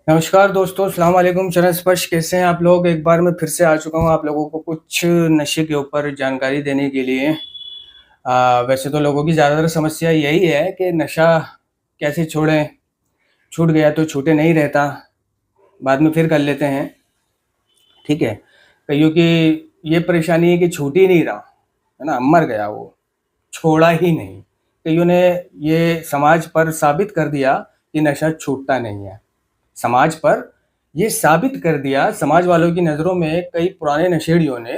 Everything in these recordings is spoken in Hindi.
नमस्कार दोस्तों, अस्सलाम वालेकुम। चरण स्पर्श कैसे हैं आप लोग? एक बार मैं फिर से आ चुका हूँ आप लोगों को कुछ नशे के ऊपर जानकारी देने के लिए। वैसे तो लोगों की ज़्यादातर समस्या यही है कि नशा कैसे छोड़ें? छूट गया तो छूटे नहीं रहता, बाद में फिर कर लेते हैं, ठीक है? कइयों की ये परेशानी है कि छूट ही नहीं रहा, है ना? मर गया वो, छोड़ा ही नहीं। कइयों ने ये समाज पर साबित कर दिया कि नशा छूटता नहीं है। समाज पर ये साबित कर दिया, समाज वालों की नज़रों में कई पुराने नशेड़ियों ने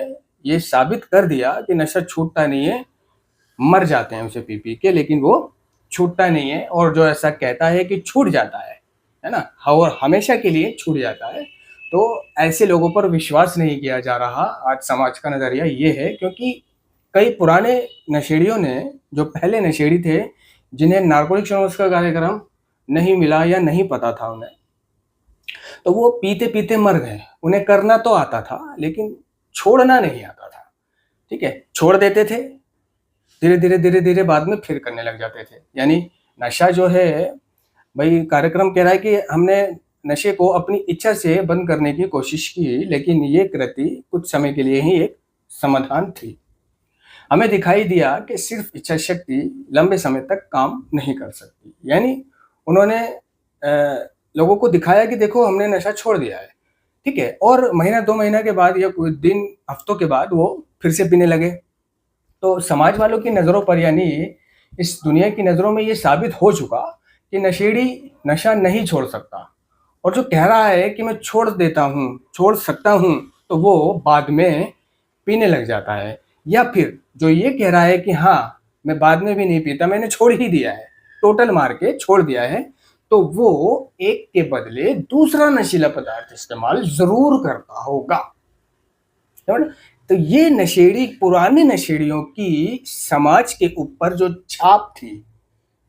ये साबित कर दिया कि नशा छूटता नहीं है, मर जाते हैं उसे पी-पी के, लेकिन वो छूटता नहीं है। और जो ऐसा कहता है कि छूट जाता है ना? और हमेशा के लिए छूट जाता है। तो ऐसे लोगों पर विश्वास नहीं किया जा रहा। आज समाज का नज़रिया ये है, क्योंकि कई पुराने नशेड़ियों ने, जो पहले नशेड़ी थे, जिन्हें नारकोटिक्स एनोनिमस का कार्यक्रम नहीं मिला या नहीं पता था उन्हें, तो वो पीते-पीते मर गए। उन्हें करना तो आता था, लेकिन छोड़ना नहीं आता था, ठीक है? छोड़ देते थे, धीरे-धीरे, धीरे-धीरे बाद में फिर करने लग जाते थे। यानी नशा जो है, भई कार्यक्रम कह रहा है कि हमने नशे को अपनी इच्छा से बंद करने की कोशिश की, लेकिन ये कृति कुछ समय के लिए ही एक समाधान थी। हमें दिखाई दिया कि सिर्फ़ इच्छा शक्ति लंबे समय तक काम नहीं कर सकती। यानी उन्होंने लोगों को दिखाया कि देखो हमने नशा छोड़ दिया है, ठीक है? और महीना 2 महीना के बाद या कुछ दिन, हफ्तों के बाद वो फिर से पीने लगे। तो समाज वालों की नज़रों पर, यानी इस दुनिया की नज़रों में ये साबित हो चुका कि नशेड़ी नशा नहीं छोड़ सकता। और जो कह रहा है कि मैं छोड़ देता हूँ, छोड़ सकता हूँ, तो वो बाद में पीने लग जाता है। या फिर जो ये कह रहा है कि हाँ, मैं बाद में भी नहीं पीता, मैंने छोड़ ही दिया है, टोटल मार के छोड़ दिया है, तो वो एक के बदले दूसरा नशीला पदार्थ इस्तेमाल ज़रूर करता होगा। है ना? तो ये नशेड़ी, पुराने नशेड़ियों की समाज के ऊपर जो छाप थी,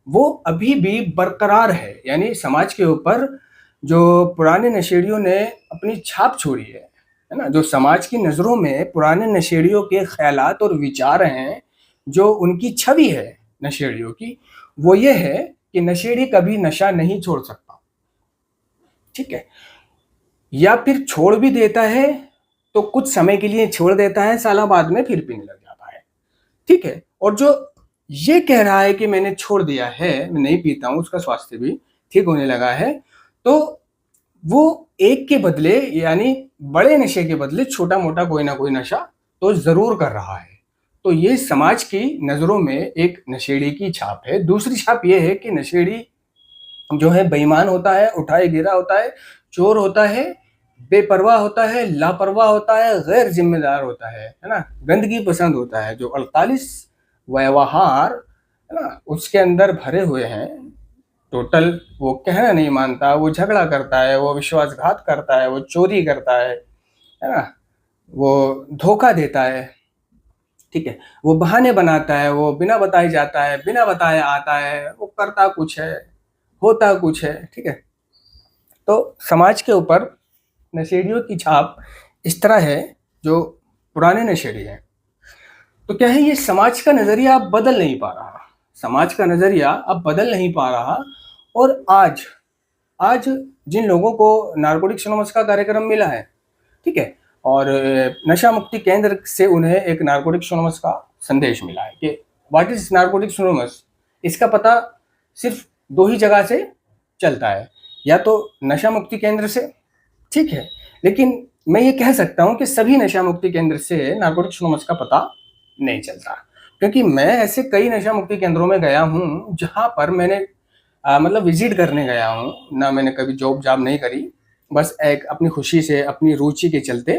वो अभी भी बरकरार है। यानी समाज के ऊपर जो पुराने नशेड़ियों ने अपनी छाप छोड़ी है ना? जो समाज की नज़रों में पुराने नशेड़ियों के ख़यालात और विचार हैं, जो उनकी छवि है नशेड़ियों की, वो ये है कि नशेड़ी कभी नशा नहीं छोड़ सकता, ठीक है? या फिर छोड़ भी देता है, तो कुछ समय के लिए छोड़ देता है, सालों बाद में फिर पीने लग जाता है, ठीक है? और जो ये कह रहा है कि मैंने छोड़ दिया है, मैं नहीं पीता हूँ, उसका स्वास्थ्य भी ठीक होने लगा है, तो वो एक के बदले, यानी बड़े नशे के बदले छोटा-मोटा कोई ना कोई नशा तो ज़रूर कर रहा है। तो ये समाज की नज़रों में एक नशेड़ी की छाप है। दूसरी छाप ये है कि नशेड़ी जो है बेईमान होता है, उठाए-गिरा होता है, चोर होता है, बेपरवाह होता है, लापरवाह होता है, गैर ज़िम्मेदार होता है ना? गंदगी पसंद होता है। जो 48 व्यवहार, है ना, उसके अंदर भरे हुए हैं, टोटल वो कहना नहीं मानता, वो झगड़ा करता है, वो विश्वासघात करता है, वो चोरी करता है ना? वो धोखा देता है, ठीक है? वो बहाने बनाता है, वो बिना बताए जाता है, बिना बताए आता है, वो करता कुछ है, होता कुछ है, ठीक है? तो समाज के ऊपर नशेड़ियों की छाप इस तरह है, जो पुराने नशेड़ी हैं। तो क्या है, ये समाज का नज़रिया अब बदल नहीं पा रहा। समाज का नज़रिया अब बदल नहीं पा रहा। और आज आज जिन लोगों को नारकोटिक्स एनोनिमस का कार्यक्रम मिला है, ठीक है? और नशा मुक्ति केंद्र से उन्हें एक नारकोटिक्स एनोनिमस का संदेश मिला है कि व्हाट इज़ नारकोटिक्स एनोनिमस? इसका पता सिर्फ़ 2 ही जगह से चलता है, या तो नशा मुक्ति केंद्र से, ठीक है? लेकिन मैं ये कह सकता हूँ कि सभी नशा मुक्ति केंद्र से नारकोटिक्स एनोनिमस का पता नहीं चलता। क्योंकि मैं ऐसे कई नशा मुक्ति केंद्रों में गया हूँ, जहाँ पर मैंने मतलब विज़िट करने गया हूँ, ना मैंने कभी जॉब-जॉब नहीं करी। बस एक अपनी खुशी से, अपनी रुचि के चलते,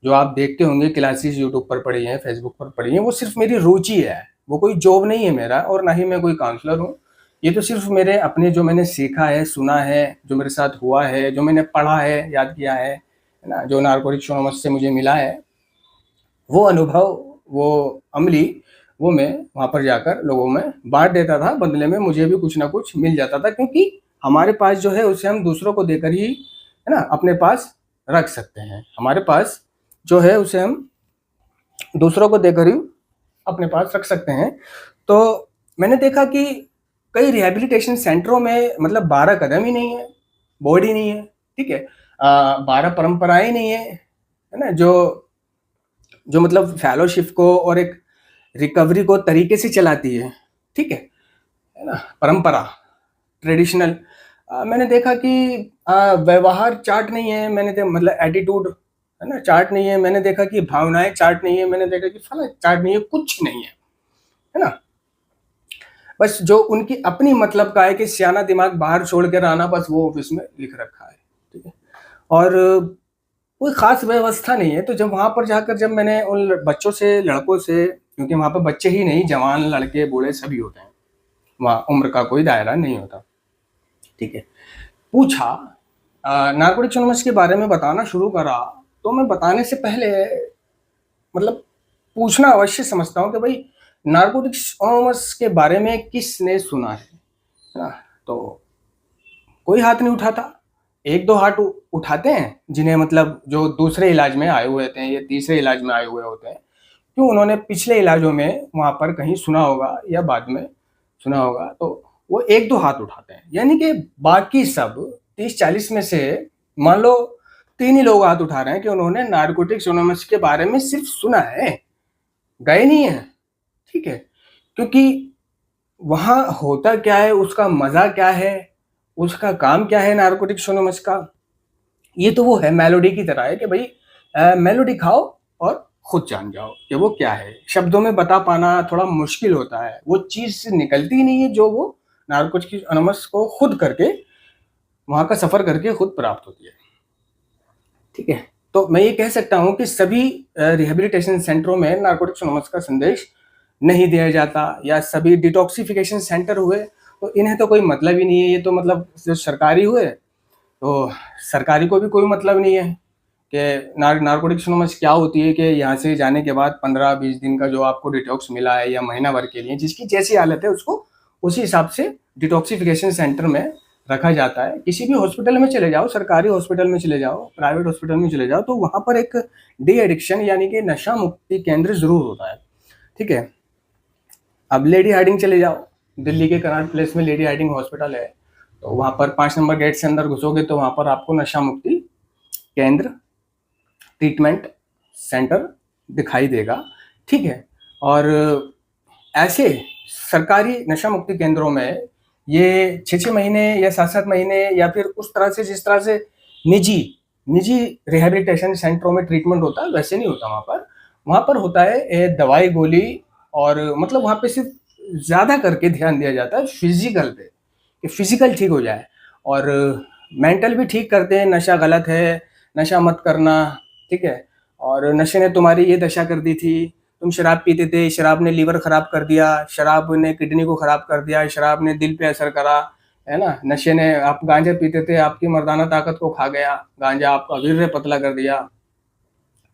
जो आप देखते होंगे क्लासेस यूट्यूब पर पड़ी हैं, फेसबुक पर पड़ी हैं, वो सिर्फ़ मेरी रुचि है। वो कोई जॉब नहीं है मेरा, और ना ही मैं कोई काउंसलर हूँ। ये तो सिर्फ़ मेरे अपने, जो मैंने सीखा है, सुना है, जो मेरे साथ हुआ है, जो मैंने पढ़ा है, याद किया है ना? जो नारकोटिक्स एनोनिमस से मुझे मिला है, वो अनुभव, वो अमली, वो मैं वहाँ पर जाकर लोगों में बाँट देता था। बदले में मुझे भी कुछ ना कुछ मिल जाता था, क्योंकि हमारे पास जो है उसे हम दूसरों को देकर ही, है ना, अपने पास रख सकते हैं। हमारे पास जो है उसे हम दूसरों को देकर ही अपने पास रख सकते हैं। तो मैंने देखा कि कई रिहैबिलिटेशन सेंटरों में मतलब 12 कदम ही नहीं है, बोर्ड ही नहीं है, ठीक है? 12 परंपराएँ नहीं है ना? जो मतलब फेलोशिप को और एक रिकवरी को तरीके से चलाती है, ठीक है ना? परंपरा, ट्रेडिशनल मैंने देखा कि व्यवहार चार्ट नहीं है, मैंने मतलब एटीट्यूड है ना चार्ट नहीं है, मैंने देखा कि भावनाएँ चार्ट नहीं है, मैंने देखा कि फला चार्ट नहीं है, कुछ नहीं है ना? बस जो उनकी अपनी मतलब का है कि सियाना दिमाग बाहर छोड़ कर आना, बस वो ऑफिस में लिख रखा है, ठीक है? और कोई ख़ास व्यवस्था नहीं है, तो जब वहाँ पर जाकर जब मैंने उन बच्चों से, लड़कों से, क्योंकि वहाँ पे बच्चे ही नहीं, जवान, लड़के, बूढ़े सभी होते हैं, वहाँ उम्र का कोई दायरा नहीं होता, ठीक है? पूछा नारकोटिक्स एनोनिमस के बारे में बताना शुरू करा, तो मैं बताने से पहले मतलब पूछना अवश्य समझता हूँ कि भाई नारकोटिक्स एनोनिमस के बारे में किसने सुना है ना? तो कोई हाथ नहीं उठाता। 1-2 हाथ उठाते हैं, जिन्हें मतलब जो दूसरे इलाज में आए हुए थे या तीसरे इलाज में आए हुए होते हैं, क्यों उन्होंने पिछले इलाजों में वहाँ पर कहीं सुना होगा या बाद में सुना होगा, तो वो 1-2 हाथ उठाते हैं। यानी कि बाकी सब 30-40 में से मान लो 3 ही लोग हाथ उठा रहे हैं कि उन्होंने नारकोटिक्स एनोनिमस के बारे में सिर्फ सुना है, गए नहीं हैं, ठीक है? क्योंकि वहाँ होता क्या है, उसका मज़ा क्या है, उसका काम क्या है नारकोटिक्स एनोनिमस का, ये तो वो है मेलोडी की तरह है कि भाई मेलोडी खाओ और खुद जान जाओ कि वो क्या है। शब्दों में बता पाना थोड़ा मुश्किल होता है, वो चीज़ निकलती ही नहीं है जो वो नारकोटिक्स एनोनिमस को खुद करके, वहाँ का सफ़र करके खुद प्राप्त होती है, ठीक है? तो मैं ये कह सकता हूँ कि सभी रिहैबिलिटेशन सेंटरों में नारकोटिक्स एनोनिमस का संदेश नहीं दिया जाता, या सभी डिटॉक्सिफिकेशन सेंटर हुए तो इन्हें तो कोई मतलब ही नहीं है, ये तो मतलब जो सरकारी हुए, तो सरकारी को भी कोई मतलब नहीं है कि नारकोटिक्स एनोनिमस क्या होती है, कि यहाँ से जाने के बाद 15-20 दिन का जो आपको डिटॉक्स मिला है या महीना भर के लिए, जिसकी जैसी हालत है उसको उसी हिसाब से डिटॉक्सिफिकेशन सेंटर में रखा जाता है। किसी भी हॉस्पिटल में चले जाओ, सरकारी हॉस्पिटल में चले जाओ, प्राइवेट हॉस्पिटल में चले जाओ, तो वहाँ पर एक डी एडिक्शन यानी कि नशा मुक्ति केंद्र ज़रूर होता है, ठीक है? अब लेडी हार्डिंग चले जाओ, दिल्ली के कनॉट प्लेस में लेडी हार्डिंग हॉस्पिटल है, तो वहाँ पर 5 नंबर गेट से अंदर घुसोगे तो वहाँ पर आपको नशा मुक्ति केंद्र, ट्रीटमेंट सेंटर दिखाई देगा, ठीक है? और ऐसे सरकारी नशा मुक्ति केंद्रों में ये 6-6 महीने या 7-7 महीने या फिर उस तरह से, जिस तरह से निजी निजी रिहैबिलिटेशन सेंटरों में ट्रीटमेंट होता है, वैसे नहीं होता वहाँ पर। वहाँ पर होता है दवाई गोली, और मतलब वहाँ पे सिर्फ ज़्यादा करके ध्यान दिया जाता है फिजिकल पे, कि फिजिकल ठीक हो जाए, और मेंटल भी ठीक करते हैं। नशा गलत है, नशा मत करना, ठीक है? और नशे ने तुम्हारी ये दशा कर दी थी, तुम शराब पीते थे, शराब ने लीवर खराब कर दिया, शराब ने किडनी को खराब कर दिया, शराब ने दिल पे असर करा, है ना? नशे ने, आप गांजा पीते थे, आपकी मर्दाना ताकत को खा गया, गांजा आपका वीर्य पतला कर दिया,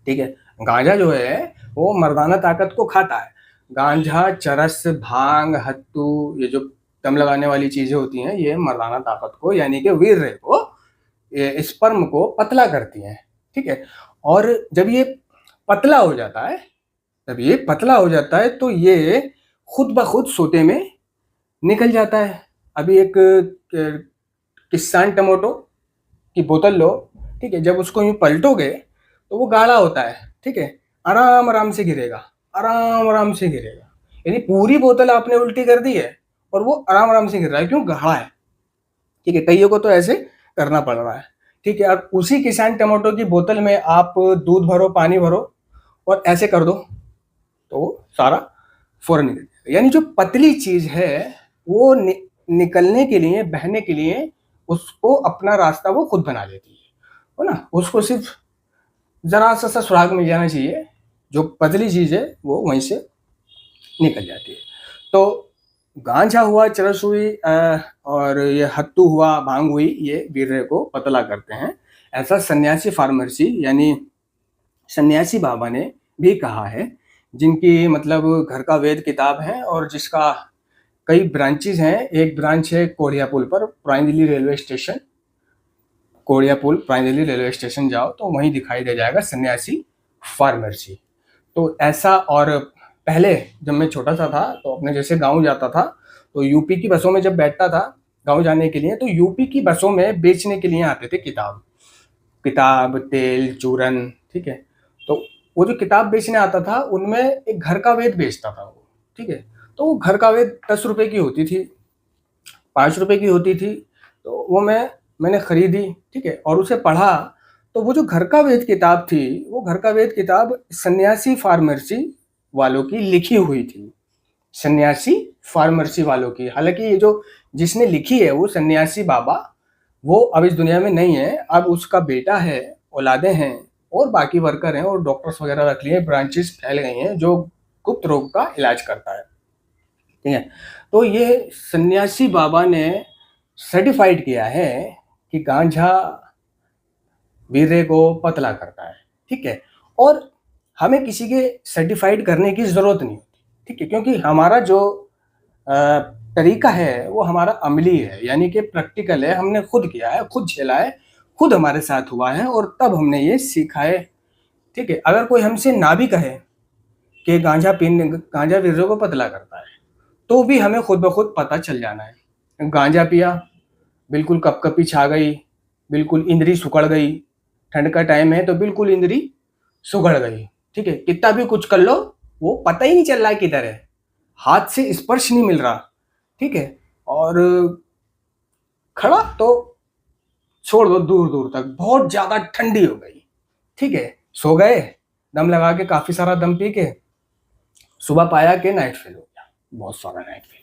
ठीक है? गांजा जो है वो मर्दाना ताकत को खाता है। गांजा, चरस, भांग, हत्तू, ये जो दम लगाने वाली चीजें होती हैं, ये मर्दाना ताकत को यानी कि वीर्य को, स्पर्म को पतला करती हैं, ठीक है? और जब ये पतला हो जाता है, तो ये खुद ब खुद सोते में निकल जाता है। अभी एक किसान टमाटो की बोतल लो, ठीक है? जब उसको यूं पलटोगे तो वो गाढ़ा होता है, ठीक है? आराम आराम से गिरेगा, आराम आराम से गिरेगा। यानी पूरी बोतल आपने उल्टी कर दी है और वो आराम आराम से गिर रहा है, क्यों? गाढ़ा है, ठीक है? कईयों को तो ऐसे करना पड़ रहा है, ठीक है? और उसी किसान टमाटो की बोतल में आप दूध भरो, पानी भरो और ऐसे कर दो, तो सारा फौरन निकल जाएगा। यानी जो पतली चीज है वो निकलने के लिए, बहने के लिए, उसको अपना रास्ता वो खुद बना लेती है ना? उसको सिर्फ जरा सा सुराग मिल जाना चाहिए, जो पतली चीज है वो वहीं से निकल जाती है। तो गांजा हुआ, चरस हुई, और ये हत्तू हुआ, भांग हुई, ये वीर्य को पतला करते हैं। ऐसा सन्यासी फार्मेसी यानी सन्यासी बाबा ने भी कहा है, जिनकी मतलब घर का वेद किताब है और जिसका कई ब्रांचेज हैं। एक ब्रांच है कोड़िया पुल पर, पुरानी दिल्ली रेलवे स्टेशन, कोड़िया पुल, पुरानी दिल्ली रेलवे स्टेशन जाओ तो वहीं दिखाई दे जाएगा सन्यासी फार्मेसी। तो ऐसा, और पहले जब मैं छोटा सा था तो अपने जैसे गांव जाता था, तो यूपी की बसों में जब बैठता था गांव जाने के लिए, तो यूपी की बसों में बेचने के लिए आते थे किताब, किताब, तेल, चूरन, ठीक है। तो वो जो किताब बेचने आता था उनमें एक घर का वेद बेचता था वो, ठीक है। तो वो घर का वेद 10 रुपए की होती थी, 5 रुपए की होती थी। तो वो मैंने खरीदी, ठीक है, और उसे पढ़ा। तो वो जो घर का वेद किताब थी, वो घर का वेद किताब सन्यासी फार्मेसी वालों की लिखी हुई थी, सन्यासी फार्मेसी वालों की। हालांकि ये जो जिसने लिखी है वो सन्यासी बाबा, वो अब इस दुनिया में नहीं है। अब उसका बेटा है, औलादे हैं, और बाकी वर्कर हैं, और डॉक्टर्स वगैरह रख लिए, ब्रांचेस फैल गई हैं जो गुप्त रोग का इलाज करता है, ठीक है। तो ये सन्यासी बाबा ने सर्टिफाइड किया है कि गांजा वीर्य को पतला करता है, ठीक है। और हमें किसी के सर्टिफाइड करने की जरूरत नहीं होती, ठीक है, क्योंकि हमारा जो तरीका है वो हमारा अमली है, यानी कि प्रैक्टिकल है। हमने खुद किया है, खुद झेला है, खुद हमारे साथ हुआ है, और तब हमने ये सीखा है, ठीक है। अगर कोई हमसे ना भी कहे कि गांजा वीर्य को पतला करता है, तो भी हमें खुद ब खुद पता चल जाना है। गांजा पिया, बिल्कुल कपकपी छा गई, बिल्कुल इंद्री सुकड़ गई, ठंड का टाइम है तो बिल्कुल इंद्री सुगड़ गई, ठीक है। कितना भी कुछ कर लो, वो पता ही नहीं चल रहा है किधर है, हाथ से स्पर्श नहीं मिल रहा, ठीक है। और खड़ा तो छोड़ दो, दूर दूर तक बहुत ज्यादा ठंडी हो गई, ठीक है। सो गए, दम लगा के, काफी सारा दम पी के, सुबह पाया कि नाइट फेल हो गया, बहुत सारा नाइट फेल।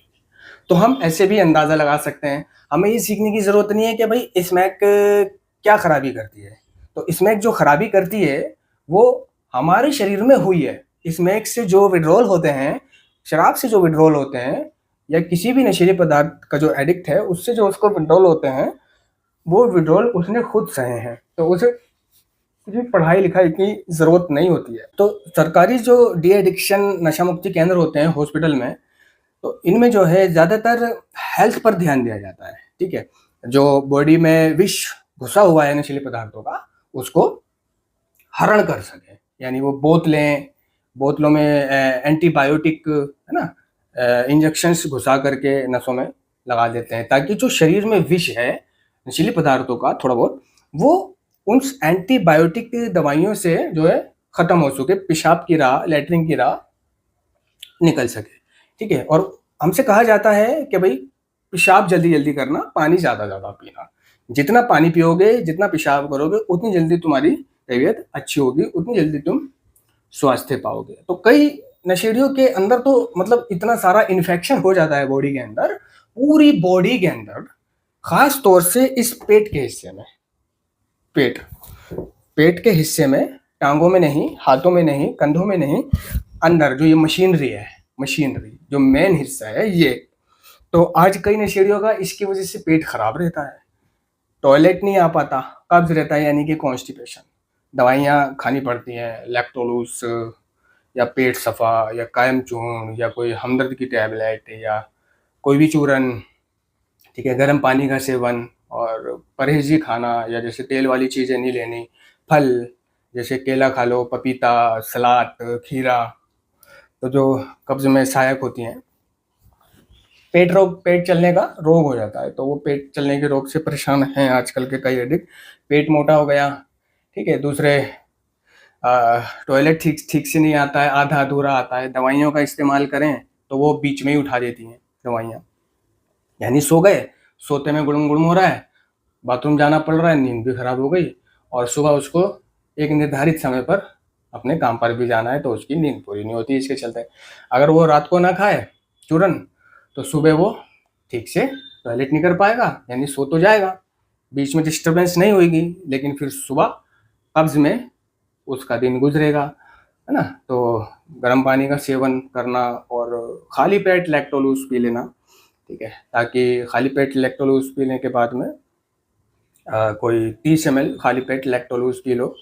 तो हम ऐसे भी अंदाजा लगा सकते हैं। हमें ये सीखने की जरूरत नहीं है कि भाई स्मैक क्या खराबी करती है। तो स्मैक जो खराबी करती है वो हमारे शरीर में हुई है। स्मैक से जो विड्रॉल होते हैं, शराब से जो विड्रॉल होते हैं, या किसी भी नशीले पदार्थ का जो एडिक्ट है उससे जो उसको विड्रॉल होते हैं, वो विड्रॉल उसने खुद सहे हैं। तो उसे किसी पढ़ाई लिखाई की जरूरत नहीं होती है। तो सरकारी जो डी एडिक्शन नशा मुक्ति केंद्र होते हैं हॉस्पिटल में, तो इनमें जो है ज़्यादातर हेल्थ पर ध्यान दिया जाता है, ठीक है। जो बॉडी में विष घुसा हुआ है नशीले पदार्थों का, उसको हरण कर सके, यानी वो बोतलों में एंटीबायोटिक, है ना, इंजेक्शंस घुसा करके नसों में लगा देते हैं, ताकि जो शरीर में विष है नशीले पदार्थों का थोड़ा बहुत, वो उन एंटीबायोटिक दवाइयों से जो है खत्म हो सके, पेशाब की राह, लेटरिन की राह निकल सके, ठीक है। और हमसे कहा जाता है कि भाई पेशाब जल्दी जल्दी करना, पानी ज़्यादा ज़्यादा पीना। जितना पानी पियोगे, जितना पेशाब करोगे, उतनी जल्दी तुम्हारी तबीयत अच्छी होगी, उतनी जल्दी तुम स्वास्थ्य पाओगे। तो कई नशेड़ियों के अंदर तो मतलब इतना सारा इन्फेक्शन हो जाता है बॉडी के अंदर, पूरी बॉडी के अंदर, खास तौर से इस पेट के हिस्से में, पेट पेट के हिस्से में, टांगों में नहीं, हाथों में नहीं, कंधों में नहीं, अंदर जो ये मशीनरी है, मशीनरी जो मेन हिस्सा है ये। तो आज कई नशेड़ियों का इसकी वजह से पेट खराब रहता है, टॉयलेट नहीं आ पाता, कब्ज रहता है यानी कि कॉन्स्टिपेशन, दवाइयाँ खानी पड़ती हैं, लैक्टोलूस या पेट सफ़ा या कायम चूर्ण या कोई हमदर्द की टैबलेट या कोई भी चूरन, ठीक है। गर्म पानी का सेवन और परहेजी खाना, या जैसे तेल वाली चीज़ें नहीं लेनी, फल जैसे केला खा लो, पपीता, सलाद, खीरा, तो जो कब्ज में सहायक होती हैं। पेट चलने का रोग हो जाता है, तो वो पेट चलने के रोग से परेशान हैं आजकल के कई एडिक्ट। पेट मोटा हो गया, ठीक है। दूसरे टॉयलेट ठीक ठीक से नहीं आता है, आधा अधूरा आता है, दवाइयों का इस्तेमाल करें तो वो बीच में ही उठा देती हैं दवाइयाँ, यानी सो गए, सोते में गुड़म गुड़म हो रहा है, बाथरूम जाना पड़ रहा है, नींद भी खराब हो गई, और सुबह उसको एक निर्धारित समय पर अपने काम पर भी जाना है, तो उसकी नींद पूरी नहीं होती इसके चलते। अगर वो रात को ना खाए चूरन, तो सुबह वो ठीक से टॉयलेट नहीं कर पाएगा, यानी सो तो जाएगा, बीच में डिस्टर्बेंस नहीं होगी, लेकिन फिर सुबह कब्ज में उसका दिन गुजरेगा, है ना। तो गर्म पानी का सेवन करना और खाली पेट लैक्टोलूस पी लेना, ठीक है, ताकि खाली पेट लैक्टोलूस पीने के बाद में कोई 30 ml खाली पेट लैक्टोलूस पी लो,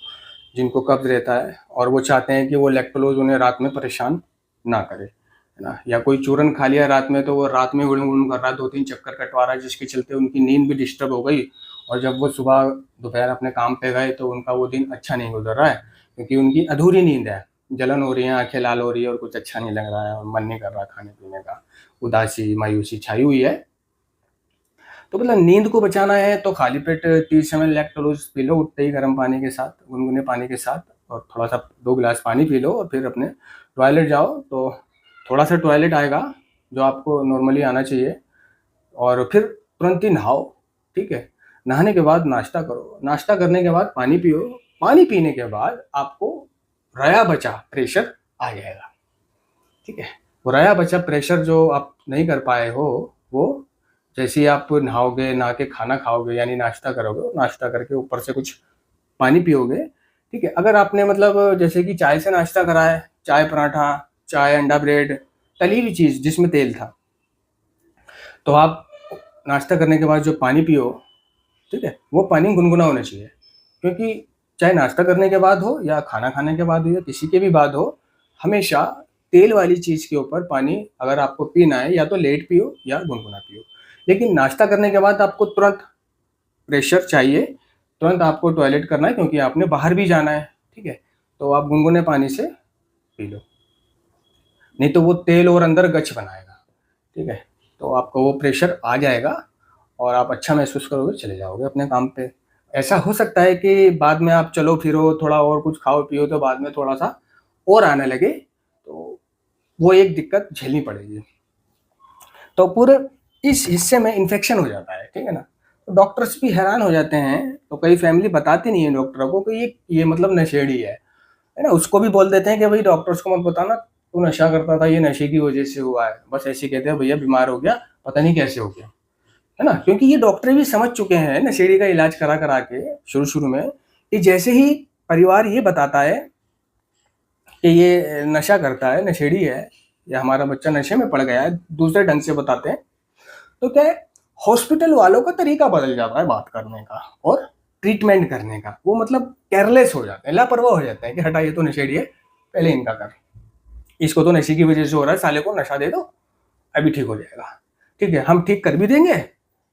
जिनको कब्ज रहता है और वो चाहते हैं कि वो लैक्टोलूस उन्हें रात में परेशान ना करे, है ना। या कोई चूरन खा लिया रात में, तो वो रात में गुड़म गुड़म कर रहा है, 2-3 चक्कर कटवा रहा है, जिसके चलते उनकी नींद भी डिस्टर्ब हो गई, और जब वो सुबह दोपहर अपने काम पे गए तो उनका वो दिन अच्छा नहीं गुजर रहा है, क्योंकि उनकी अधूरी नींद है, जलन हो रही है, आंखें लाल हो रही है, और कुछ अच्छा नहीं लग रहा है, और मन नहीं कर रहा खाने पीने का, उदासी मायूसी छाई हुई है। तो मतलब नींद को बचाना है तो खाली पेट 30 ml लैक्टोलोज पी लो उठते ही गर्म पानी के साथ, गुनगुने पानी के साथ, और थोड़ा सा 2 गिलास पानी पी लो और फिर अपने टॉयलेट जाओ। तो थोड़ा सा टॉयलेट आएगा जो आपको नॉर्मली आना चाहिए, और फिर तुरंत ही नहाओ। ठीक है, नहाने के बाद नाश्ता करो, नाश्ता करने के बाद पानी पियो, पानी पीने के बाद आपको रया बचा प्रेशर आ जाएगा। ठीक है, वो रया बचा प्रेशर जो आप नहीं कर पाए हो, वो जैसे ही आप नहाओगे, नहा के खाना खाओगे यानी नाश्ता करोगे, नाश्ता करके ऊपर से कुछ पानी पियोगे। ठीक है, अगर आपने मतलब जैसे कि चाय से नाश्ता करा है, चाय पराठा, चाय अंडा ब्रेड, तली हुई चीज़ जिसमें तेल था, तो आप नाश्ता करने के बाद जो पानी पियो, ठीक है, वो पानी गुनगुना होना चाहिए। क्योंकि चाहे नाश्ता करने के बाद हो या खाना खाने के बाद हो या किसी के भी बाद हो, हमेशा तेल वाली चीज़ के ऊपर पानी अगर आपको पीना है या तो लेट पियो या गुनगुना पियो। लेकिन नाश्ता करने के बाद आपको तुरंत प्रेशर चाहिए, तुरंत आपको टॉयलेट करना है क्योंकि आपने बाहर भी जाना है। ठीक है, तो आप गुनगुने पानी से पी लो, नहीं तो वो तेल और अंदर गच बनाएगा। ठीक है, तो आपको वो प्रेशर आ जाएगा और आप अच्छा महसूस करोगे, चले जाओगे अपने काम पे। ऐसा हो सकता है कि बाद में आप चलो फिरो, थोड़ा और कुछ खाओ पियो तो बाद में थोड़ा सा और आने लगे, तो वो एक दिक्कत झेलनी पड़ेगी। तो पूरे इस हिस्से में इन्फेक्शन हो जाता है। ठीक है ना, तो डॉक्टर्स भी हैरान हो जाते हैं। तो कई फैमिली बताती नहीं है डॉक्टरों को कि ये मतलब नशेड़ी है ना। उसको भी बोल देते हैं कि भाई डॉक्टर्स को मत बताना, तू नशा करता था, ये नशे की वजह से हुआ है। बस ऐसे कहते हैं भैया बीमार हो गया, पता नहीं कैसे हो गया, है ना। क्योंकि ये डॉक्टर भी समझ चुके हैं नशेड़ी का इलाज करा करा के शुरू शुरू में, कि जैसे ही परिवार ये बताता है कि ये नशा करता है, नशेड़ी है, या हमारा बच्चा नशे में पड़ गया है, दूसरे ढंग से बताते हैं, तो क्या है, हॉस्पिटल वालों का तरीका बदल जाता है बात करने का और ट्रीटमेंट करने का। वो मतलब केयरलेस हो जाते हैं, लापरवाह हो जाते हैं कि हटा ये तो नशेड़ी है, पहले इनका कर, इसको तो नशे की वजह से हो रहा है, साले को नशा दे दो अभी ठीक हो जाएगा। ठीक है, हम ठीक कर भी देंगे,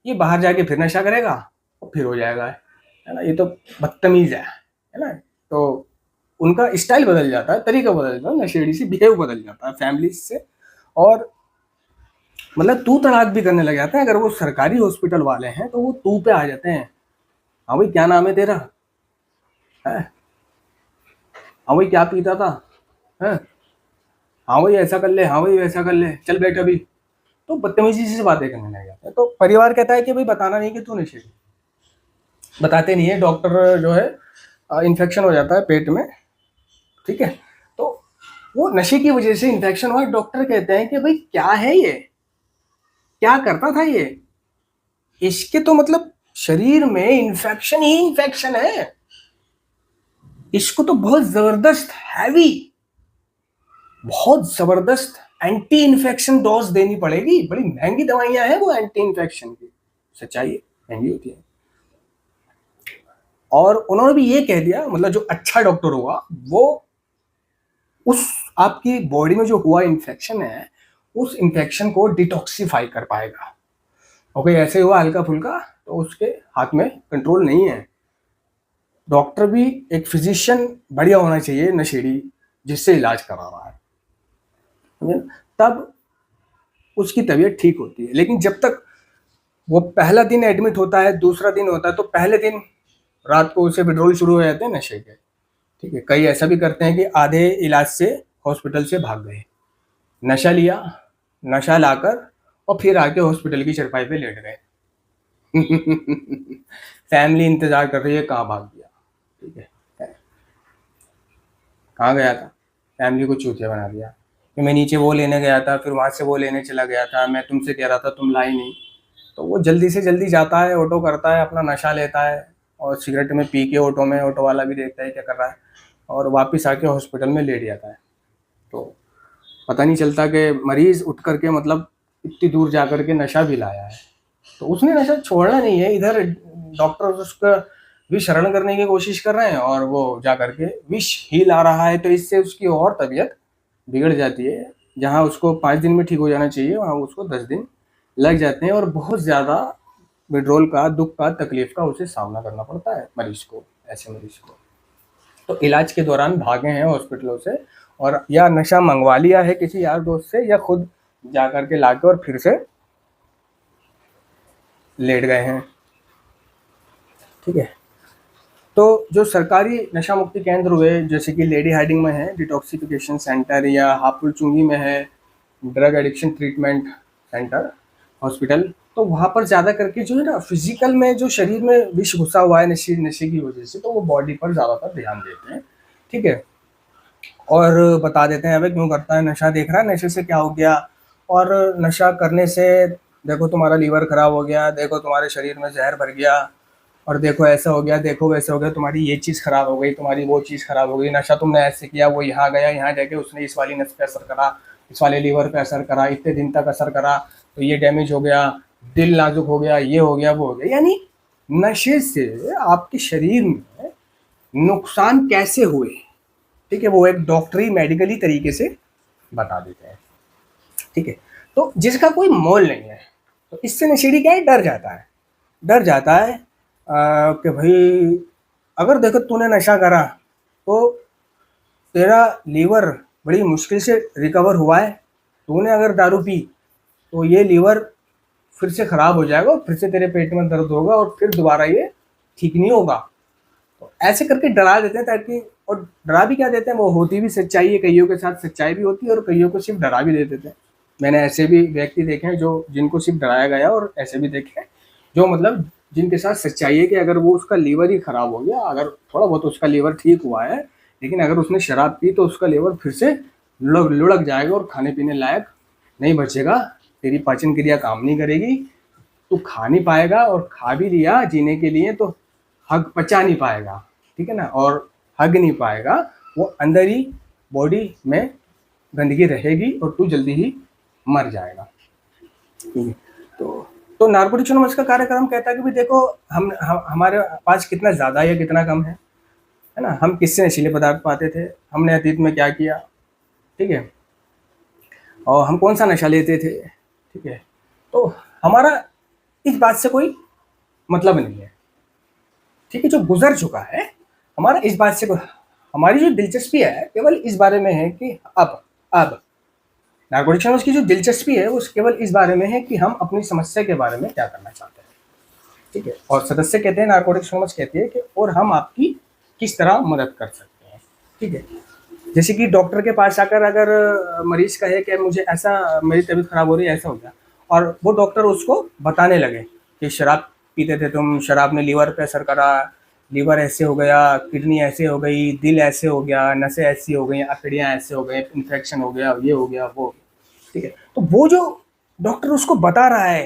ये बाहर जाके फिर नशा करेगा और फिर हो जाएगा, है ना। ये तो बदतमीज है ना। तो उनका स्टाइल बदल जाता है, तरीका बदल जाता है, नशेड़ी से बिहेव बदल जाता है फैमिली से, और मतलब तू तड़ाक भी करने लग जाते हैं। अगर वो सरकारी हॉस्पिटल वाले हैं तो वो तू पे आ जाते हैं, हाँ भाई क्या नाम है तेरा, है, हाँ भाई क्या पीता था, है, हाँ भाई ऐसा कर ले, हाँ भाई वैसा कर ले, चल बैठ अभी। तो बदतमीजी से बातें करने लग जाते हैं। तो परिवार कहता है कि भाई बताना नहीं कि तू नशेड़ी, बताते नहीं है। डॉक्टर जो है इन्फेक्शन हो जाता है पेट में। ठीक है, तो वो नशे की वजह से इन्फेक्शन हुआ, डॉक्टर कहते हैं कि भाई क्या है ये, क्या करता था ये, इसके तो मतलब शरीर में इन्फेक्शन ही इन्फेक्शन है, इसको तो बहुत जबरदस्त हैवी, बहुत जबरदस्त एंटी इन्फेक्शन डोज देनी पड़ेगी, बड़ी महंगी दवाइयां हैं वो एंटी इन्फेक्शन की, सच्चाई है महंगी होती है। और उन्होंने भी ये कह दिया, मतलब जो अच्छा डॉक्टर होगा वो उस आपकी बॉडी में जो हुआ इन्फेक्शन है उस इन्फेक्शन को डिटॉक्सिफाई कर पाएगा। ओके, ऐसे हुआ हल्का फुल्का तो उसके हाथ में कंट्रोल नहीं है। डॉक्टर भी एक फिजिशियन बढ़िया होना चाहिए, नशेड़ी जिससे इलाज करा रहा है, तब उसकी तबीयत ठीक होती है। लेकिन जब तक वो पहला दिन एडमिट होता है, दूसरा दिन होता है, तो पहले दिन रात को उसे विड्रॉल शुरू हो जाते हैं नशे के। ठीक है, कई ऐसा भी करते हैं कि आधे इलाज से हॉस्पिटल से भाग गए, नशा लिया, नशा लाकर और फिर आके हॉस्पिटल की चरपाई पे लेट गए। फैमिली इंतजार कर रही है कहाँ भाग गया। ठीक है, कहाँ गया था, फैमिली को चूतिया बना दिया कि मैं नीचे वो लेने गया था, फिर वहाँ से वो लेने चला गया था, मैं तुमसे कह रहा था तुम लाई नहीं। तो वो जल्दी से जल्दी जाता है, ऑटो करता है, अपना नशा लेता है और सिगरेट में पी के ऑटो में, ऑटो वाला भी देखता है क्या कर रहा है, और वापस आके हॉस्पिटल में लेट जाता है। तो पता नहीं चलता कि मरीज उठ करके मतलब इतनी दूर जा कर के नशा भी लाया है। तो उसने नशा छोड़ना नहीं है, इधर डॉक्टर उसका विष हरण करने की कोशिश कर रहे हैं और वो जा करके विष ही ला रहा है। तो इससे उसकी और तबीयत बिगड़ जाती है, जहाँ उसको 5 दिन में ठीक हो जाना चाहिए वहाँ उसको 10 दिन लग जाते हैं, और बहुत ज़्यादा विड्रॉल का, दुख का, तकलीफ का उसे सामना करना पड़ता है मरीज को, ऐसे मरीज को। तो इलाज के दौरान भागे हैं हॉस्पिटलों से, और या नशा मंगवा लिया है किसी यार दोस्त से, या खुद जा करके ला के और फिर से लेट गए हैं। ठीक है, तो जो सरकारी नशा मुक्ति केंद्र हुए, जैसे कि लेडी हार्डिंग में है डिटॉक्सिफिकेशन सेंटर, या हापुड़ चुंगी में है drug addiction treatment centre hospital, तो वहाँ पर ज़्यादा करके जो है ना फिजिकल में जो शरीर में विष घुसा हुआ है नशे नशे की वजह से, तो वो बॉडी पर ज़्यादातर ध्यान देते हैं। ठीक है, और बता देते हैं अबे क्यों करता है नशा, देख रहा है नशे से क्या हो गया, और नशा करने से देखो तुम्हारा लीवर खराब हो गया, देखो तुम्हारे शरीर में जहर भर गया, और देखो ऐसा हो गया, देखो वैसे हो गया, तुम्हारी ये चीज़ खराब हो गई, तुम्हारी वो चीज़ खराब हो गई, नशा तुमने ऐसे किया, वो यहाँ गया, यहाँ जाके उसने इस वाली नस पे असर करा, इस वाले लीवर पे असर करा, इतने दिन तक असर करा, तो ये डैमेज हो गया, दिल नाजुक हो गया, ये हो गया, वो हो गया। यानी नशे से आपके शरीर में नुकसान कैसे हुए, ठीक है, वो एक डॉक्टरी मेडिकली तरीके से बता देते हैं। ठीक है, तो जिसका कोई मोल नहीं है, तो इससे नशेड़ी क्या है, डर जाता है, डर जाता है कि भाई अगर देखो तूने नशा करा तो तेरा लीवर बड़ी मुश्किल से रिकवर हुआ है, तूने अगर दारू पी तो ये लीवर फिर से ख़राब हो जाएगा, फिर से तेरे पेट में दर्द होगा, और फिर दोबारा ये ठीक नहीं होगा। तो ऐसे करके डरा देते हैं ताकि, और डरा भी क्या देते हैं, वो होती भी सच्चाई है, कईयों के साथ सच्चाई भी होती है और कईयों को सिर्फ डरा भी दे देते हैं। मैंने ऐसे भी व्यक्ति देखे हैं जो जिनको सिर्फ डराया गया, और ऐसे भी देखे हैं जो मतलब जिनके साथ सच्चाई है कि अगर वो उसका लीवर ही ख़राब हो गया, अगर थोड़ा बहुत उसका लीवर ठीक हुआ है, लेकिन अगर उसने शराब पी तो उसका लीवर फिर से लुढ़क जाएगा और खाने पीने लायक नहीं बचेगा, तेरी पाचन क्रिया काम नहीं करेगी, तू खा नहीं पाएगा, और खा भी लिया जीने के लिए तो हग पचा नहीं पाएगा, ठीक है ना, और हग नहीं पाएगा, वो अंदर ही बॉडी में गंदगी रहेगी और तू जल्दी ही मर जाएगा। ठीक है, तो नार्कोटिक्स एनोनिमस का कार्यक्रम कहता है कि भाई देखो हम हमारे पास कितना ज़्यादा या कितना कम है ना, हम किससे नशीले पदार्थ पाते थे, हमने अतीत में क्या किया, ठीक है, और हम कौन सा नशा लेते थे। ठीक है, तो हमारा इस बात से कोई मतलब नहीं है, ठीक है, जो गुजर चुका है, हमारा इस बात से हमारी जो दिलचस्पी है केवल इस बारे में है कि अब नार्कोटिक्स एनोनिमस की जो दिलचस्पी है वो केवल इस बारे में है कि हम अपनी समस्या के बारे में क्या करना चाहते हैं। ठीक है, और सदस्य कहते हैं, नार्कोटिक्स एनोनिमस कहती है कि और हम आपकी किस तरह मदद कर सकते हैं। ठीक है, जैसे कि डॉक्टर के पास आकर अगर मरीज कहे कि मुझे ऐसा, मेरी तबीयत खराब हो रही है, ऐसा हो गया, और वो डॉक्टर उसको बताने लगे कि शराब पीते थे तुम, शराब ने लीवर पे असर करा, लीवर ऐसे हो गया, किडनी ऐसे हो गई, दिल ऐसे हो गया, नसें ऐसी हो गई, आंतड़ियाँ ऐसे हो गए, इन्फेक्शन हो गया, ये हो गया, वो हो गया। ठीक है, तो वो जो डॉक्टर उसको बता रहा है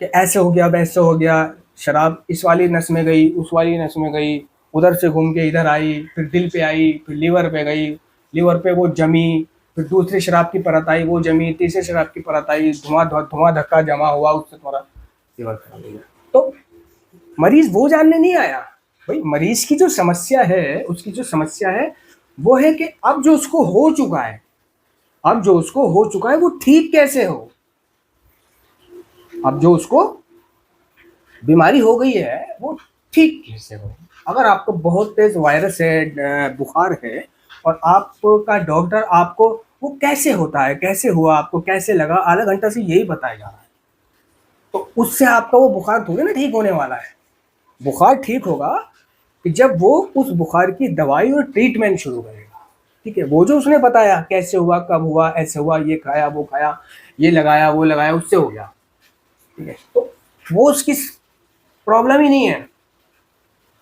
कि ऐसे हो गया, वैसे हो गया, शराब इस वाली नस में गई, उस वाली नस में गई, उधर से घूम के इधर आई, फिर दिल पे आई, फिर लीवर पे गई, लीवर पे वो जमी, फिर दूसरी शराब की परत आई, वो जमी, तीसरी शराब की परत आई, धुआं धक्का जमा हुआ, उससे तुम्हारा लीवर खराब हो गया। तो मरीज वो जानने नहीं आया, भाई मरीज की जो समस्या है, उसकी जो समस्या है वो है कि अब जो उसको हो चुका है, अब जो उसको हो चुका है वो ठीक कैसे हो, अब जो उसको बीमारी हो गई है वो ठीक कैसे हो। अगर आपको बहुत तेज वायरस है, बुखार है, और आपका डॉक्टर आपको वो कैसे होता है, कैसे हुआ, आपको कैसे लगा, आधा घंटा से यही बताया जा रहा है, तो उससे आपका वो बुखार थोड़ी ना ठीक होने वाला है। बुखार ठीक होगा कि जब वो उस बुखार की दवाई और ट्रीटमेंट शुरू करेगा। ठीक है, वो जो उसने बताया कैसे हुआ, कब हुआ, ऐसे हुआ, ये खाया, वो खाया, ये लगाया, वो लगाया, उससे हो गया। ठीक है, तो वो उसकी प्रॉब्लम ही नहीं है,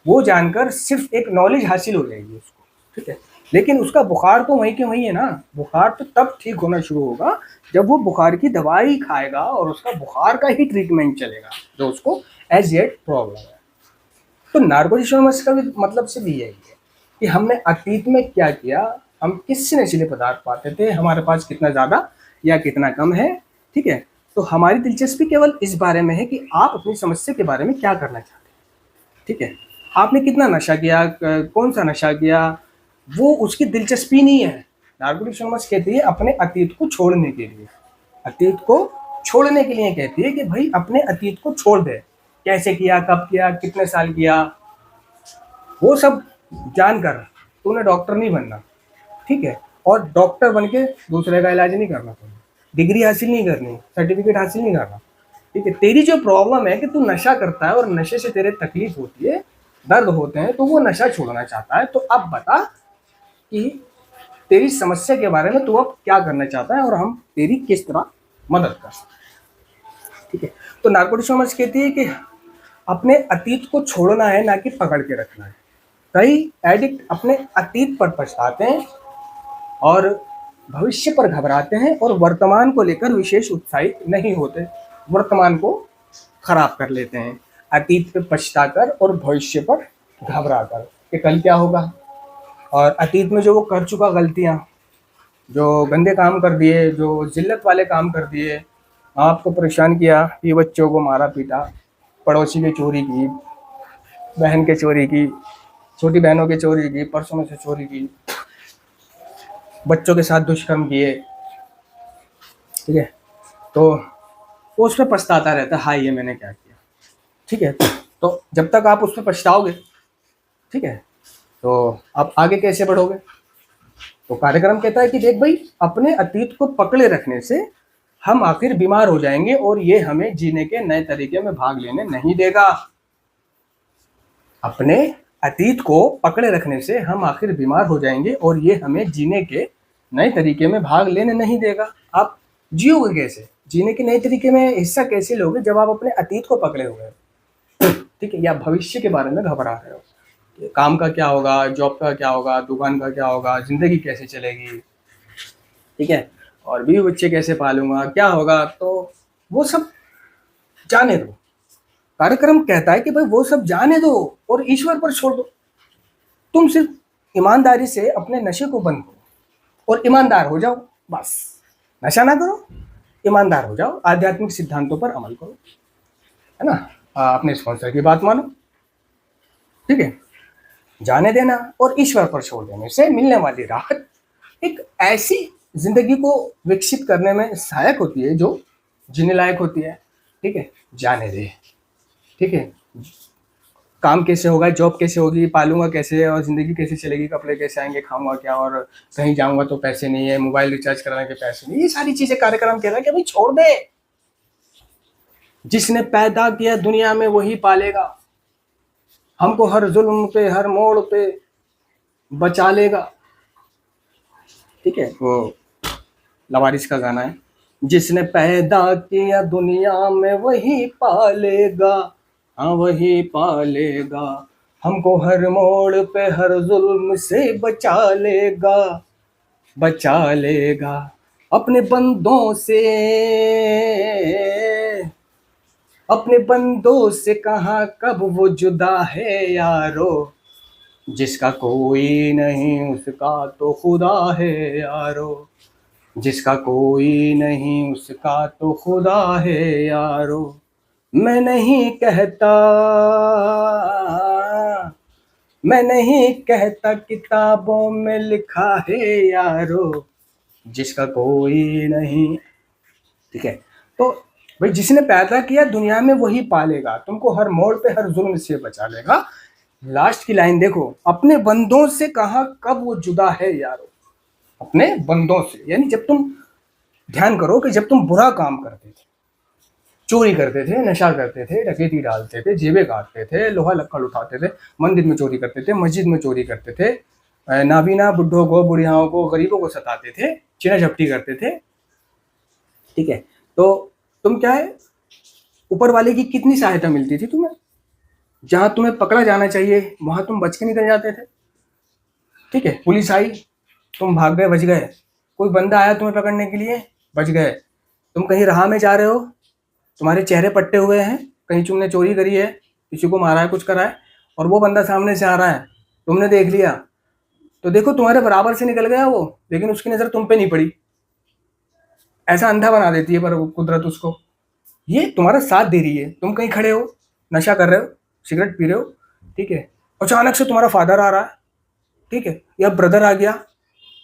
वो जानकर सिर्फ एक नॉलेज हासिल हो जाएगी उसको। ठीक है, लेकिन उसका बुखार तो वहीं के वहीं है ना, बुखार तो तब ठीक होना शुरू होगा जब वो बुखार की दवाई खाएगा और उसका बुखार का ही ट्रीटमेंट चलेगा जो उसको एज येट प्रॉब्लम है। तो नार्कोटिक्स एनोनिमस का भी मतलब सिर्फ यही है कि हमने अतीत में क्या किया, हम किससे नशीले पदार्थ पाते थे, हमारे पास कितना ज़्यादा या कितना कम है। ठीक है, तो हमारी दिलचस्पी केवल इस बारे में है कि आप अपनी समस्या के बारे में क्या करना चाहते हैं। ठीक है, आपने कितना नशा किया, कौन सा नशा किया, वो उसकी दिलचस्पी नहीं है। नार्कोटिक्स एनोनिमस कहती है अपने अतीत को छोड़ने के लिए, अतीत को छोड़ने के लिए कहती है कि भाई अपने अतीत को छोड़ दे, कैसे किया, कब किया, कितने साल किया, वो सब जानकर तूने डॉक्टर नहीं बनना। ठीक है, और डॉक्टर बन के दूसरे का इलाज नहीं करना, तुम्हें डिग्री हासिल नहीं करनी, सर्टिफिकेट हासिल नहीं करना, ठीक है, तेरी जो प्रॉब्लम है कि तू नशा करता है और नशे से तेरे तकलीफ होती है, दर्द होते हैं, तो वो नशा छोड़ना चाहता है। तो अब बता कि तेरी समस्या के बारे में तू अब क्या करना चाहता है और हम तेरी किस तरह मदद कर सकते हैं। ठीक है, तो नार्कोटिक्स समझ कहती है कि अपने अतीत को छोड़ना है, ना कि पकड़ के रखना है। कई एडिक्ट अपने अतीत पर पछताते हैं और भविष्य पर घबराते हैं और वर्तमान को लेकर विशेष उत्साहित नहीं होते। वर्तमान को खराब कर लेते हैं अतीत पे पछताकर और भविष्य पर घबरा कर कि कल क्या होगा। और अतीत में जो वो कर चुका गलतियां, जो गंदे काम कर दिए, जो जिल्लत वाले काम कर दिए, आपको परेशान किया, ये बच्चों को मारा पीटा, पड़ोसी की चोरी की, बहन के चोरी की, छोटी बहनों की चोरी की, परसों में से चोरी की, बच्चों के साथ दुष्कर्म किए। ठीक है, तो वो उस पर पछताता रहता है, हाँ ये मैंने क्या किया। ठीक है, तो जब तक आप उस पर पछताओगे, ठीक है, तो आप आगे कैसे बढ़ोगे। तो कार्यक्रम कहता है कि देख भाई, अपने अतीत को पकड़े रखने से हम आखिर बीमार हो जाएंगे और ये हमें जीने के नए तरीके में भाग लेने नहीं देगा। अपने अतीत को पकड़े रखने से हम आखिर बीमार हो जाएंगे और ये हमें जीने के नए तरीके में भाग लेने नहीं देगा। आप जियोगे कैसे, जीने के नए तरीके में हिस्सा कैसे लोगे जब आप अपने अतीत को पकड़े हुए हो, ठीक है, या भविष्य के बारे में घबरा रहे हो, काम का क्या होगा, जॉब का क्या होगा, दुकान का क्या होगा, जिंदगी कैसे चलेगी, ठीक है, और बीवी बच्चे कैसे पालूंगा, क्या होगा। तो वो सब जाने दो। कार्यक्रम कहता है कि भाई वो सब जाने दो और ईश्वर पर छोड़ दो। तुम सिर्फ ईमानदारी से अपने नशे को बंद करो और ईमानदार हो जाओ, बस। नशा ना करो, ईमानदार हो जाओ, आध्यात्मिक सिद्धांतों पर अमल करो, है ना। अपने स्पॉन्सर की बात मानो, ठीक है। जाने देना और ईश्वर पर छोड़ देने से मिलने वाली राहत एक ऐसी जिंदगी को विकसित करने में सहायक होती है जो जीने लायक होती है। ठीक है, जाने दे। ठीक है, काम कैसे होगा, जॉब कैसे होगी, पालूंगा कैसे, और जिंदगी कैसे चलेगी, कपड़े कैसे आएंगे, खाऊंगा क्या, और कहीं जाऊंगा तो पैसे नहीं है, मोबाइल रिचार्ज कराने के पैसे नहीं, ये सारी चीजें कार्यक्रम कह रहा है कि भाई छोड़ दे। जिसने पैदा किया दुनिया में वही पालेगा, हमको हर जुल्म पे हर मोड़ पे बचा लेगा। ठीक है, वो लवारिस का गाना है, जिसने पैदा किया दुनिया में वही पालेगा, हाँ वही पालेगा, हमको हर मोड़ पे हर जुल्म से बचा लेगा, बचा लेगा अपने बंदों से, अपने बंदों से कहाँ कब वो जुदा है यारो, जिसका कोई नहीं उसका तो खुदा है यारो, जिसका कोई नहीं उसका तो खुदा है यारो। मैं नहीं कहता, मैं नहीं कहता किताबों में लिखा है यारो, जिसका कोई नहीं। ठीक है, तो भाई जिसने पैदा किया दुनिया में वही पालेगा, तुमको हर मोड़ पे हर जुल्म से बचा लेगा। लास्ट की लाइन देखो, अपने बंदों से कहा कब वो जुदा है यारो, अपने बंदों से, यानी जब तुम ध्यान करो कि जब तुम बुरा काम करते थे, चोरी करते थे, नशा करते थे, डकैती डालते थे, जेबें काटते थे, लोहा लक्कड़ उठाते थे, मंदिर में चोरी करते थे, मस्जिद में चोरी करते थे, नाबीना बुढ़ों को, बुढ़ियाओं को, गरीबों को सताते थे, चीना झपटी करते थे। ठीक है, तो तुम क्या है, ऊपर वाले की कितनी सहायता मिलती थी तुम्हें, जहां तुम्हें पकड़ा जाना चाहिए वहां तुम बच के निकल जाते थे। ठीक है, पुलिस आई, तुम भाग गए, बच गए। कोई बंदा आया तुम्हें पकड़ने के लिए, बच गए। तुम कहीं राह में जा रहे हो, तुम्हारे चेहरे पट्टे हुए हैं, कहीं तुमने चोरी करी है, किसी को मारा है, कुछ करा है, और वो बंदा सामने से आ रहा है, तुमने देख लिया, तो देखो तुम्हारे बराबर से निकल गया वो, लेकिन उसकी नजर तुम पे नहीं पड़ी। ऐसा अंधा बना देती है पर वो कुदरत उसको, ये तुम्हारा साथ दे रही है। तुम कहीं खड़े हो, नशा कर रहे हो, सिगरेट पी रहे हो, ठीक है, अचानक से तुम्हारा फादर आ रहा है, ठीक है, या ब्रदर आ गया,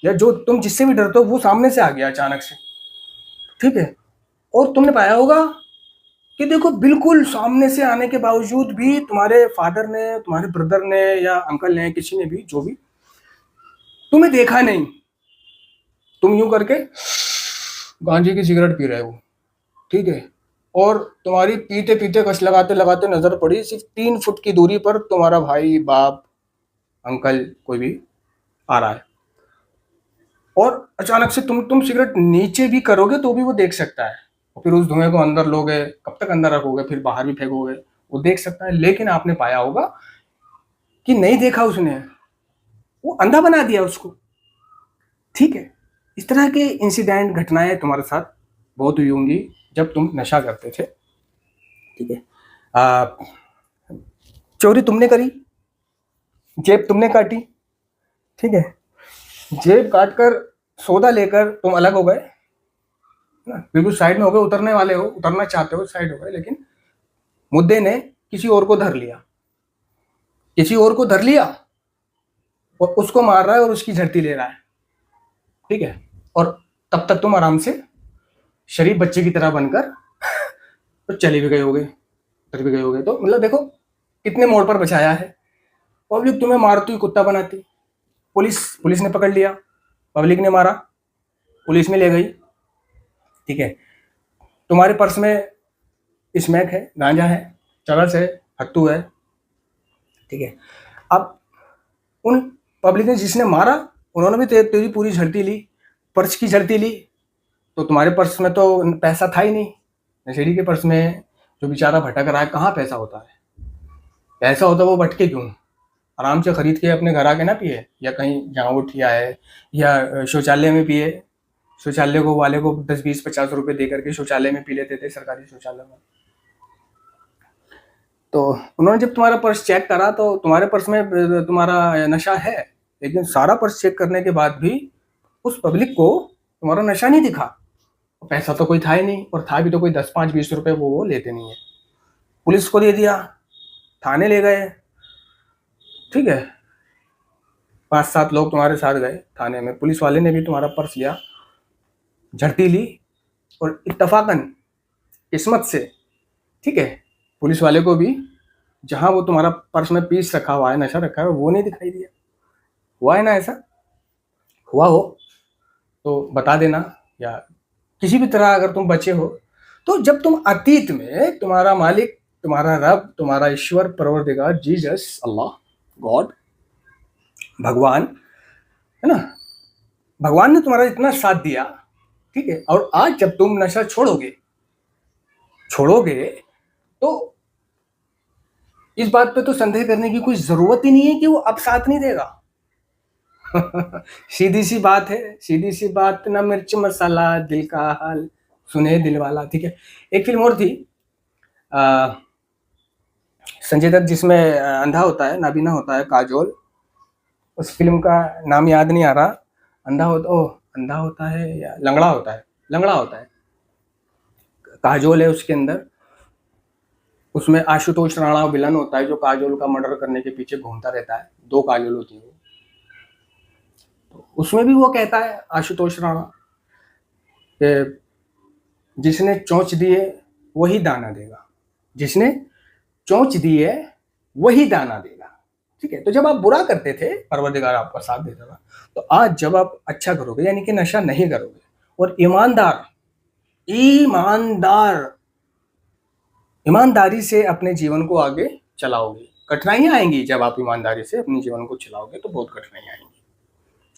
या जो तुम जिससे भी डरते हो वो सामने से आ गया अचानक से, ठीक है, और तुमने पाया होगा कि देखो बिल्कुल सामने से आने के बावजूद भी तुम्हारे फादर ने, तुम्हारे ब्रदर ने या अंकल ने, किसी ने भी, जो भी, तुम्हें देखा नहीं। तुम यूं करके गांजे की सिगरेट पी रहे हो, ठीक है, और तुम्हारी पीते-पीते कश लगाते-लगाते नज़र पड़ी सिर्फ़ 3 फुट की दूरी पर तुम्हारा भाई, बाप, अंकल कोई भी आ रहा है। और अचानक से तुम सिगरेट नीचे भी करोगे तो भी वो देख सकता है। और फिर उस धुएँ को अंदर लोगे, कब तक अंदर रखोगे, फिर बाहर भी फेंकोगे, वो देख सकता है। लेकिन आपने पाया होगा कि नहीं देखा उसने, वो अंधा बना दिया उसको। ठीक है? इस तरह के इंसिडेंट, घटनाएँ तुम्हारे साथ बहुत हुई होंगी जब तुम नशा करते थे। ठीक है? चोरी तुमने करी, जेब तुमने काटी, ठीक है? जेब काट कर सौदा लेकर तुम अलग हो गए, ना? बिल्कुल साइड में हो गए, उतरने वाले हो, उतरना चाहते हो, साइड हो गए, लेकिन मुद्दे ने किसी और को धर लिया, किसी और को धर लिया और उसको मार रहा है और उसकी झड़ती ले रहा है, ठीक है? और तब तक तुम आराम से शरीफ बच्चे की तरह बनकर तो चले भी गए होगे, उतर भी गए होगे। तो मतलब देखो कितने मोड़ पर बचाया है। पब्लिक तुम्हें मारती हुई कुत्ता बनाती, पुलिस ने पकड़ लिया, पब्लिक ने मारा, पुलिस में ले गई, ठीक है? तुम्हारे पर्स में स्मैक है, गांजा है, चरस है, हत्तू है, ठीक है? अब उन पब्लिक ने जिसने मारा उन्होंने भी तेरी पूरी झड़ती ली, पर्स की झड़ती ली। तो तुम्हारे पर्स में तो पैसा था ही नहीं, नशेड़ी के पर्स में जो बेचारा भटक रहा है कहाँ पैसा होता है? पैसा होता वो भटके क्यों? आराम से खरीद के अपने घर आके ना पिए, या कहीं जहाँ वो ठिया है, या शौचालय में पिए। शौचालय को वाले को 10 20 50 रुपए दे करके शौचालय में पी लेते थे, सरकारी शौचालय में। तो उन्होंने जब तुम्हारा पर्स चेक करा तो तुम्हारे पर्स में तुम्हारा नशा है, लेकिन सारा पर्स चेक करने के बाद भी उस पब्लिक को तुम्हारा नशा नहीं दिखा। पैसा तो कोई था ही नहीं, और था भी तो कोई 10 5 20 रुपए वो लेते नहीं है। पुलिस को दे दिया, थाने ले गए, ठीक है? 5 7 लोग तुम्हारे साथ गए थाने में, पुलिस वाले ने भी तुम्हारा पर्स लिया, झड़ती ली, और इत्तफाकन, किस्मत से, ठीक है, पुलिस वाले को भी जहां वो तुम्हारा पर्स में पीस रखा हुआ है, नशा रखा है, वो नहीं दिखाई दिया। हुआ है ना ऐसा? हुआ हो तो बता देना, या किसी भी तरह अगर तुम बचे हो तो। जब तुम अतीत में तुम्हारा मालिक, तुम्हारा रब, तुम्हारा ईश्वर, परवरदिगार, जीसस, अल्लाह, गॉड, भगवान, है ना, भगवान ने तुम्हारा इतना साथ दिया, ठीक है? और आज जब तुम नशा छोड़ोगे छोड़ोगे तो इस बात पे तो संदेह करने की कोई जरूरत ही नहीं है कि वो अब साथ नहीं देगा। सीधी सी बात है, सीधी सी बात, ना मिर्च मसाला दिल का हाल सुने दिल वाला, ठीक है? एक फिल्म और थी, संजय दत्त, जिसमें अंधा होता है, नाबीना होता है, काजोल, उस फिल्म का नाम याद नहीं आ रहा। अंधा होता है या लंगड़ा होता है, लंगड़ा होता है, काजोल है उसके अंदर। उसमें आशुतोष राणा विलन होता है, जो काजोल का मर्डर करने के पीछे घूमता रहता है। 2 काजोल होती है। तो उसमें भी वो कहता है, आशुतोष राणा, कि जिसने चोंच दी है वही दाना देगा, जिसने चोंच दी है वही दाना देगा, ठीक है? तो जब आप बुरा करते थे, परवरदिगार आपका साथ देता था। तो आज जब आप अच्छा करोगे, यानी कि नशा नहीं करोगे, और ईमानदार ईमानदार ईमानदारी से अपने जीवन को आगे चलाओगे। कठिनाइयां आएंगी जब आप ईमानदारी से अपने जीवन को चलाओगे, तो बहुत कठिनाइयां आएंगी।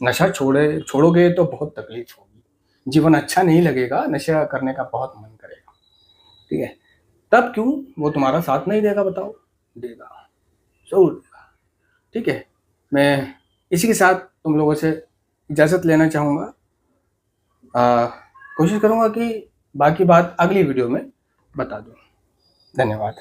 नशा छोड़ोगे तो बहुत तकलीफ होगी, जीवन अच्छा नहीं लगेगा, नशा करने का बहुत मन करेगा, ठीक है? तब क्यों वो तुम्हारा साथ नहीं देगा? बताओ, देगा, जरूर देगा, ठीक है? मैं इसी के साथ तुम लोगों से इजाज़त लेना चाहूँगा। कोशिश करूँगा कि बाकी बात अगली वीडियो में बता दूँ। धन्यवाद।